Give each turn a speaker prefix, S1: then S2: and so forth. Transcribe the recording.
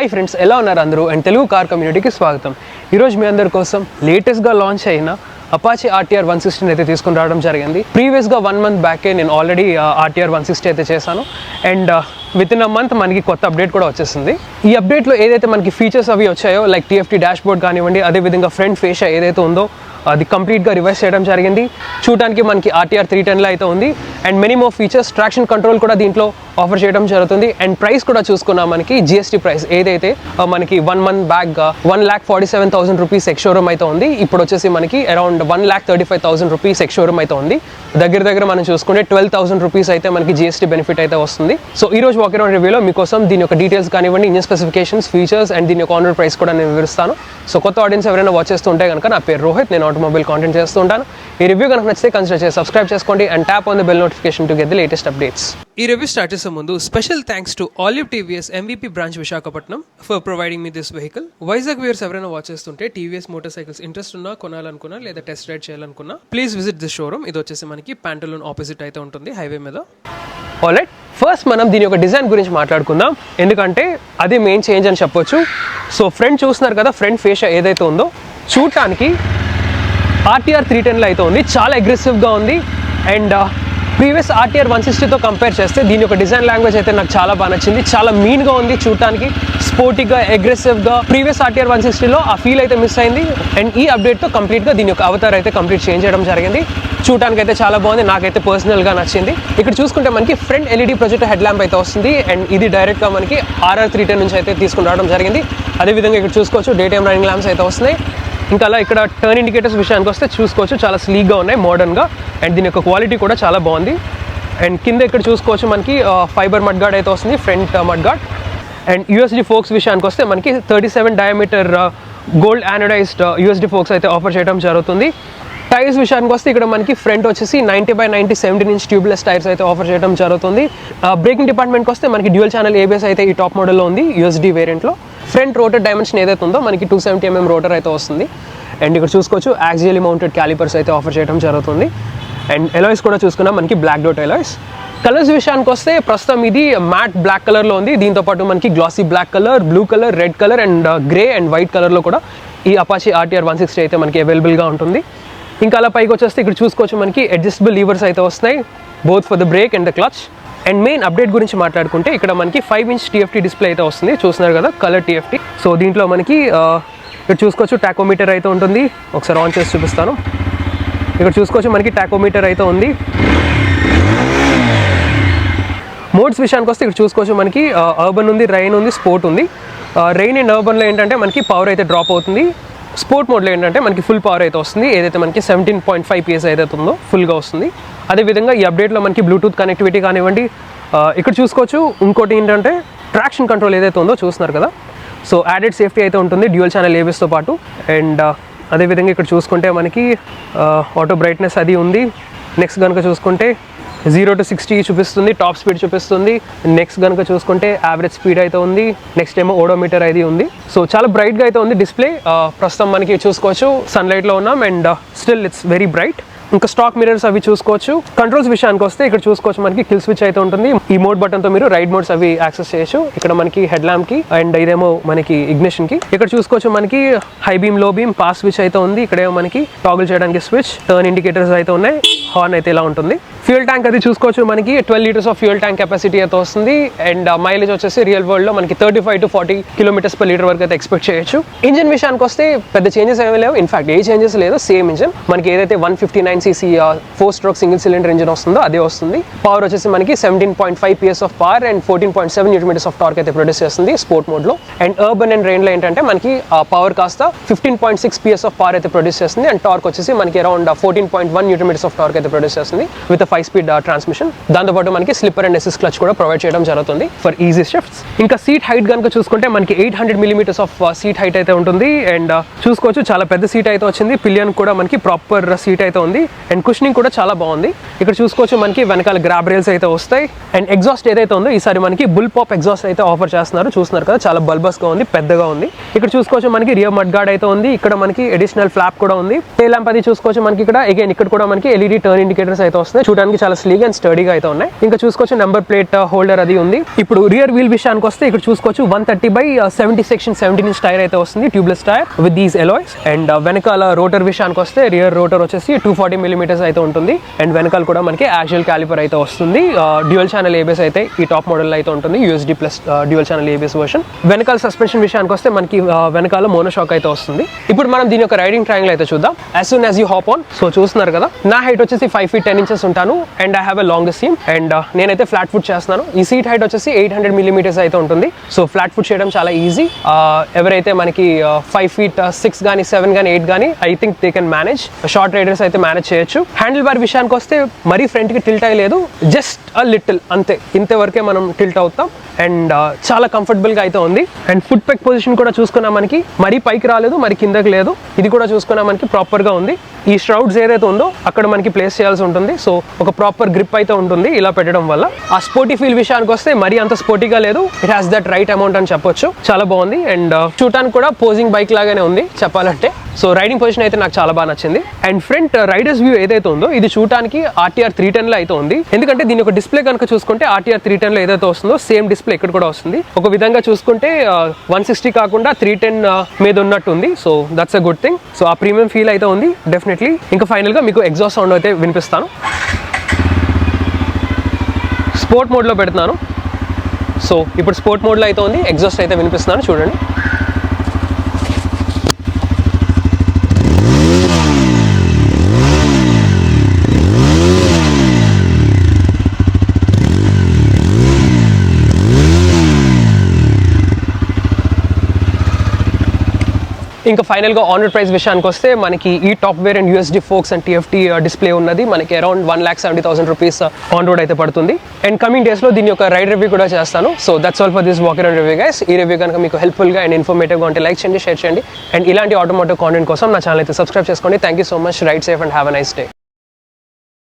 S1: Hi friends, ఎలా ఉన్నారు అందరూ? అండ్ తెలుగు కార్ కమ్యూనిటీకి స్వాగతం. ఈరోజు మీ అందరి కోసం లేటెస్ట్గా లాంచ్ అయిన అపాచీ RTR 160 అయితే తీసుకుని రావడం జరిగింది. ప్రీవియస్గా 1 month బ్యాకే నేను ఆల్రెడీ RTR 160 అయితే చేశాను. And with in a month మనకి కొత్త అప్డేట్ కూడా వచ్చేసింది. ఈ అప్డేట్లో ఏదైతే మనకి ఫీచర్స్ అవి వచ్చాయో, లైక్ TFT డాష్ బోర్డ్ కానివ్వండి, అదేవిధంగా ఫ్రంట్ ఫేషియా ఏదైతే ఉందో అది కంప్లీట్గా రివైజ్ చేయడం జరిగింది. చూడడానికి మనకి RTR 310లో అయితే ఉంది. And many more features, traction control కూడా దీంట్లో ఆఫర్ చేయడం జరుగుతుంది. అండ్ ప్రైస్ కూడా చూసుకున్నాం, మనకి GST ప్రైస్ ఏదైతే మనకి 1 month back 1,47,000 rupees ex showroom అయితే ఉంది. ఇప్పుడు వచ్చేసి మనకి అరౌండ్ 1,35,000 రూపీస్ ఎక్స్ షోరూమ్ అయితే ఉంది. దగ్గర మనం చూసుకుంటే 12,000 రూపీస్ అయితే మనకి GST బెనిఫిట్ అయితే వస్తుంది. సో ఈ రోజు వాక్ అరౌండ్ రివ్యూలో మీకోసం దీని యొక్క డీటెయిల్స్ కానివ్వండి, ఇంజిన్ స్పెసిఫికేషన్స్, ఫీచర్స్ అండ్ దీని యొక్క ఆనర్ ప్రైస్ కూడా నేను వివరిస్తాను. సో కొత్త ఆడియన్స్ ఎవరైనా వాచ్ చేస్తూ ఉంటే కనుక, నా పేరు రోహిత్, నేను ఆటోమొబైల్ కాంటెంట్ చేస్తూ ఉంటాను. ఈ రివ్యూ కనుక నచ్చితే కన్సిడర్ చేసి సబ్స్క్రైబ్ చేసుకోండి and tap on the bell notification to get the latest updates. ఈ రివ్యూ స్టార్ట్ చేసే ముందు special thanks to olive TVS MVP branch Visakhapatnam for providing me this vehicle. Vizag viewers ఎవరైనా వాచ్ చేస్తుంటే TVS మోటార్ సైకిల్స్ ఇంట్రెస్ట్ ఉన్నా, కొనాలనుకున్నా లేదా test ride చేయాలనుకున్నా please visit this showroom. ఇది వచ్చేసి మనకి ప్యాంటలూన్ ఆపోజిట్ అయితే ఉంటుంది, హైవే మీద. ఆల్రైట్, ఫస్ట్ మనం దీని యొక్క డిజైన్ గురించి మాట్లాడుకుందాం, ఎందుకంటే అది మెయిన్ చేంజ్ అని చెప్పొచ్చు. సో ఫ్రంట్ చూస్తున్నారు కదా, ఫ్రంట్ ఫేషియా ఏదైతే ఉందో చూడటానికి RTR 310లో అయితే ఉంది, చాలా అగ్రెసివ్గా ఉంది. అండ్ ప్రీవియస్ RTR 160తో కంపేర్ చేస్తే దీని యొక్క డిజైన్ లాంగ్వేజ్ అయితే నాకు చాలా బాగా నచ్చింది. చాలా మీన్గా ఉంది చూడటానికి, స్పోర్టీగా, అగ్రెసివ్గా. ప్రీవియస్ RTR 160లో ఆ ఫీల్ అయితే మిస్ అయింది. అండ్ ఈ అప్డేట్తో కంప్లీట్గా దీని యొక్క అవతార్ అయితే కంప్లీట్ చేంజ్ చేయడం జరిగింది. చూడటానికి అయితే చాలా బాగుంది, నాకైతే పర్సనల్గా నచ్చింది. ఇక్కడ చూసుకుంటే మనకి front LED projector head lamp అయితే వస్తుంది. అండ్ ఇది డైరెక్ట్గా మనకి RR 310 నుంచి అయితే తీసుకుని రావడం జరిగింది. అదేవిధంగా ఇక్కడ చూసుకోవచ్చు డే టైమ్ రన్నింగ్ ల్యాంప్స్ అయితే వస్తున్నాయి. ఇంకా అలా ఇక్కడ టర్న్ ఇండికేటర్స్ విషయానికి వస్తే చూసుకోవచ్చు, చాలా స్లీక్గా ఉన్నాయి, మోడర్న్గా. అండ్ దీని యొక్క క్వాలిటీ కూడా చాలా బాగుంది. అండ్ కింద ఇక్కడ చూసుకోవచ్చు మనకి ఫైబర్ మడ్ గార్డ్ అయితే వస్తుంది, front mud guard. And USD forks విషయానికి వస్తే మనకి 37 diameter gold anodized USD forks అయితే ఆఫర్ చేయడం జరుగుతుంది. టైర్స్ విషయానికి వస్తే ఇక్కడ మనకి ఫ్రంట్ వచ్చేసి 90/90 17 inch ట్యూబ్లెస్ టైర్స్ అయితే ఆఫర్ చేయడం జరుగుతుంది. బ్రేకింగ్ డిపార్ట్మెంట్కి వస్తే మనకి డ్యూయల్ ఛానల్ ABS అయితే ఈ టాప్ మోడల్లో ఉంది, USD వేరియంట్లో. ఫ్రంట్ రోటర్ డైమెన్షన్ ఏదైతే ఉందో మనకి 270 mm రోటర్ అయితే వస్తుంది. అండ్ ఇక్కడ చూసుకోవచ్చు యాక్సియల్లీ మౌంటెడ్ క్యాలిపర్స్ అయితే ఆఫర్ చేయడం జరుగుతుంది. అండ్ ఎలాయ్స్ కూడా చూసుకున్నాం, మనకి బ్లాక్ డోట్ ఎలాయ్స్. కలర్స్ విషయానికి వస్తే ప్రస్తుతం ఇది మ్యాట్ బ్లాక్ కలర్లో ఉంది. దీంతోపాటు మనకి glossy black colour, blue colour, red colour and grey and white కలర్లో కూడా ఈ అపాచీ RTR 160 అయితే మనకి అవైలబుల్గా ఉంటుంది. ఇంకా అలా పైకి వచ్చేస్తే ఇక్కడ చూసుకోవచ్చు మనకి అడ్జస్టబుల్ లీవర్స్ అయితే వస్తున్నాయి, both for the break and the clutch. And main update గురించి మాట్లాడుకుంటే ఇక్కడ మనకి 5 inch TFT డిస్ప్లే అయితే వస్తుంది, చూస్తున్నారు కదా, కలర్ TFT. సో దీంట్లో మనకి ఇక్కడ చూసుకోవచ్చు టాకోమీటర్ అయితే ఉంటుంది. ఒకసారి ఆన్ చేసి చూపిస్తాను. ఇక్కడ చూసుకోవచ్చు మనకి టాకోమీటర్ అయితే ఉంది. మోడ్స్ విషయానికి వస్తే ఇక్కడ చూసుకోవచ్చు మనకి అర్బన్ ఉంది, రైన్ ఉంది, స్పోర్ట్ ఉంది. రైన్ అండ్ అర్బన్లో ఏంటంటే మనకి పవర్ అయితే డ్రాప్ అవుతుంది. స్పోర్ట్ మోడ్లో ఏంటంటే మనకి ఫుల్ పవర్ అయితే వస్తుంది, ఏదైతే మనకి 17.5 PS ఏదైతే ఉందో ఫుల్గా వస్తుంది. అదేవిధంగా ఈ అప్డేట్లో మనకి బ్లూటూత్ కనెక్టివిటీ కానివ్వండి. ఇక్కడ చూసుకోవచ్చు ఇంకోటి ఏంటంటే ట్రాక్షన్ కంట్రోల్ ఏదైతే ఉందో చూస్తున్నారు కదా, సో యాడెడ్ సేఫ్టీ అయితే ఉంటుంది డ్యూయల్ ఛానల్ ABSతో పాటు. అండ్ అదేవిధంగా ఇక్కడ చూసుకుంటే మనకి ఆటో బ్రైట్నెస్ అది ఉంది. నెక్స్ట్ కనుక చూసుకుంటే 0 to 60 చూపిస్తుంది, టాప్ స్పీడ్ చూపిస్తుంది. నెక్స్ట్ కనుక చూసుకుంటే యావరేజ్ స్పీడ్ అయితే ఉంది. నెక్స్ట్ ఏమో ఓడోమీటర్ అది ఉంది. సో చాలా బ్రైట్గా అయితే ఉంది డిస్ప్లే. ప్రస్తుతం మనకి చూసుకోవచ్చు సన్లైట్లో ఉన్నాం and still it's very bright. ఇంకా స్టాక్ మిరర్స్ అవి చూసుకోవచ్చు. కంట్రోల్స్ విషయానికి వస్తే ఇక్కడ చూసుకోవచ్చు మనకి కిల్ స్విచ్ అయితే ఉంటుంది. ఈ మోడ్ బటన్తో మీరు రైడ్ మోడ్స్ అవి యాక్సెస్ చేయొచ్చు. ఇక్కడ మనకి హెడ్ ల్యాంప్ కి అండ్ ఇదేమో మనకి ఇగ్నిషన్ కి. ఇక్కడ చూసుకోవచ్చు మనకి హై బీమ్, లో బీమ్, పాస్ స్విచ్ అయితే ఉంది. ఇక్కడేమో మనకి టాగుల్ చేయడానికి స్విచ్, టర్న్ ఇండికేటర్స్ అయితే ఉన్నాయి, హార్న్ అయితే ఇలా ఉంటుంది. ఫ్యూయల్ ట్యాంక్ అది చూసుకోవచ్చు మనకి 12 liters of fuel tank capacity అయితే వస్తుంది. అండ్ మైలేజ్ వచ్చేసి రియల్ వరల్డ్ లో మనకి 35 to 40 km/l వరకు అయితే ఎక్స్పెక్ట్ చేయొచ్చు. ఇంజిన్ విషయానికి వస్తే పెద్ద చేంజెస్ ఏమీ లేవు, ఇన్ఫాక్ట్ ఏ చేంజెస్ లేదు, సేమ్ ఇంజిన్. మనకి ఏదైతే 159cc 4-stroke single cylinder engine వస్తుందో అదే వస్తుంది. పవర్ వచ్చేసి మనకి 17.5 PS of power and 14.7 Nm of torque అయితే ప్రొడ్యూస్ చేస్తుంది స్పోర్ట్ మోడ్ లో. అండ్ అర్బన్ అండ్ రైన్ లో ఏంటంటే మనకి పవర్ కాస్త 15.6 PS ఆఫ్ పవర్ అయితే ప్రొడ్యూస్ చేస్తుంది. అండ్ టార్క్ వచ్చేసి మనకి అరౌండ్ 14.1 Nm ఆఫ్ టార్క్ అయితే ప్రొడ్యూస్ చేస్తుంది విత్ 5-speed ట్రాన్స్మిషన్. దాంతోపాటు మనకి స్లిప్పర్ అండ్ అసిస్ట్ క్లచ్ కూడా ప్రొవైడ్ చేయడం జరుగుతుంది ఫర్ ఈజీ షిఫ్ట్స్. ఇంకా సీట్ హైట్ కనుక చూసుకుంటే మనకి 800 mm ఆఫ్ సీట్ హైట్ అయితే ఉంటుంది. అండ్ చూసుకోవచ్చు చాలా పెద్ద సీట్ అయితే వచ్చింది. పిలియన్ కూడా మనకి ప్రాపర్ సీట్ అయితే ఉంది. అండ్ కుషనింగ్ కూడా చాలా బాగుంది. ఇక్కడ చూసుకోవచ్చు మనకి వెనకాల గ్రాబ్ రైల్స్ అయితే వస్తాయి. అండ్ ఎగ్జాస్ట్ ఏదైతే ఉందో ఈసారి మనకి బుల్ పాప్ ఎగ్జాస్ట్ అయితే ఆఫర్ చేస్తున్నారు, చూస్తున్నారు కదా, చాలా బల్బస్ గా ఉంది, పెద్దగా ఉంది. ఇక్కడ చూసుకోవచ్చు మనకి రియర్ మడ్ గార్డ్ అయితే ఉంది. ఇక్కడ మనకి అడిషనల్ ఫ్లాప్ కూడా ఉంది. టైల్ ల్యాంప్ అది చూసుకోవచ్చు మనకి ఇక్కడ. అగైన్ ఇక్కడ కూడా మనకి LED టర్న్ ఇండికేటర్స్ అయితే వస్తాయి. చూడడానికి చూడడానికి చాలా స్లీగ్ అండ్ స్టడీగా అయితే ఉన్నాయి. ఇంకా చూసుకోవచ్చు నెంబర్ ప్లేట్ హోల్డర్ అది ఉంది. ఇప్పుడు రియర్ వీల్ విషయానికి వస్తే ఇక్కడ చూసుకోవచ్చు 130/70 సెక్షన్ 17 ఇంచ్ టైర్ అయితే వస్తుంది, tubeless tyre with these alloys. And వెనకాల రోటర్ విషయానికి వస్తే రియర్ రోటర్ వచ్చేసి 240 mm అయితే ఉంటుంది. అండ్ వెనకాల కూడా మనకి యాక్చువల్ క్యాలిపర్ అయితే వస్తుంది. డ్యూయల్ ఛానల్ ఏబిఎస్ అయితే ఈ టాప్ మోడల్ అయితే ఉంటుంది, USD plus dual channel ABS version. వెనకాల సస్పెన్షన్ విషయానికి వస్తే మనకి వెనకాల మోనోషాక్ అయితే వస్తుంది. ఇప్పుడు మనం దీని యొక్క రైడింగ్ ట్రయాంగిల్ అయితే చూద్దాం. As soon as you hop on, so చూస్తున్నారు కదా, నా హైట్ వచ్చేసి 5 feet 10 inches ఉంటాను. And I have a longest seam. And నేనైతే ఫ్లాట్ ఫుట్ చేస్తున్నాను. ఈ సీట్ హైట్ వచ్చేసి 800 mm అయితే ఉంటుంది. సో ఫ్లాట్ ఫుట్ చేయడం చాలా ఈజీ. ఎవరైతే మనకి 5 feet 6 కానీ 7 కానీ 8 కానీ I think they can manage. Short riders అయితే మేనేజ్ చేయొచ్చు. హ్యాండిల్ బార్ విషయానికి వస్తే మరీ ఫ్రంట్ కి టిల్ట్ అయ్యలేదు, జస్ట్ అ లిటిల్ అంతే, ఇంతవరకే మనం టిల్ట్ అవుతాం. అండ్ చాలా కంఫర్టబుల్ గా అయితే ఉంది. అండ్ ఫుట్ పెక్ పొజిషన్ కూడా చూసుకున్నా మనకి మరీ పైకి రాలేదు, మరి కిందకి లేదు. ఇది కూడా చూసుకున్నా మనకి ప్రాపర్ గా ఉంది. ఈ స్ట్రౌడ్స్ ఏదైతే ఉందో అక్కడ మనకి ప్లేస్ చేయాల్సి ఉంటుంది. సో ఒక ప్రాపర్ గ్రిప్ అయితే ఉంటుంది ఇలా పెట్టడం వల్ల. ఆ స్పోర్టీ ఫీల్ విషయానికి వస్తే మరీ అంత స్పోర్టీగా లేదు, it has that right amount అని చెప్పొచ్చు. చాలా బాగుంది. అండ్ చూడటానికి కూడా పోజింగ్ బైక్ లాగానే ఉంది చెప్పాలంటే. సో రైడింగ్ పొజిషన్ అయితే నాకు చాలా బాగా నచ్చింది. అండ్ ఫ్రంట్ రైడర్స్ వ్యూ ఏదైతే ఉందో ఇది చూడటానికి RTR 310 లో అయితే ఉంది. ఎందుకంటే దీని యొక్క డిస్ప్లే కనుక చూసుకుంటే RTR 310 లో ఏదైతే వస్తుందో సేమ్ డిస్ప్లే ఇక్కడ కూడా వస్తుంది. ఒక విధంగా చూసుకుంటే 160 కాకుండా 310 మీద ఉన్నట్టు ఉంది. So that's a good thing. So ఆ ప్రీమియం ఫీల్ అయితే ఉంది డెఫినెట్లీ. ఇంకా ఫైనల్ గా మీకు ఎగ్జాస్ట్ సౌండ్ అయితే వినిపిస్తాను. స్పోర్ట్ మోడ్ లో పెడుతున్నాను. సో ఇప్పుడు స్పోర్ట్ మోడ్ లో అయితే ఉంది, ఎగ్జాస్ట్ అయితే వినిపిస్తున్నాను చూడండి. ఇంకా ఫైనల్గా ఆన్ రోడ్ ప్రైస్ విషయానికి వస్తే మనకి ఈ top variant USD forks and TFT display ఉన్నది మనకి అరౌండ్ 1,70,000 రూపీస్ ఆన్ రోడ్ అయితే పడుతుంది. అండ్ కమింగ్ డేస్లో దీని యొక్క రైడ్ రివ్యూ కూడా చేస్తాను. So that's all for this walk around review guys. ఈ రివ్యూ కనుక మీకు హెల్ప్ఫుల్గా అండ్ ఇన్ఫర్మేటివ్గా ఉంటే లైక్ చేయండి, షేర్ చేయండి. అండ్ ఇలాంటి ఆటోమోటివ్ కాంటెంట్ కోసం నా ఛానల్ అయితే సబ్స్క్రైబ్ చేసుకోండి. Thank you so much. Ride safe and have a nice day.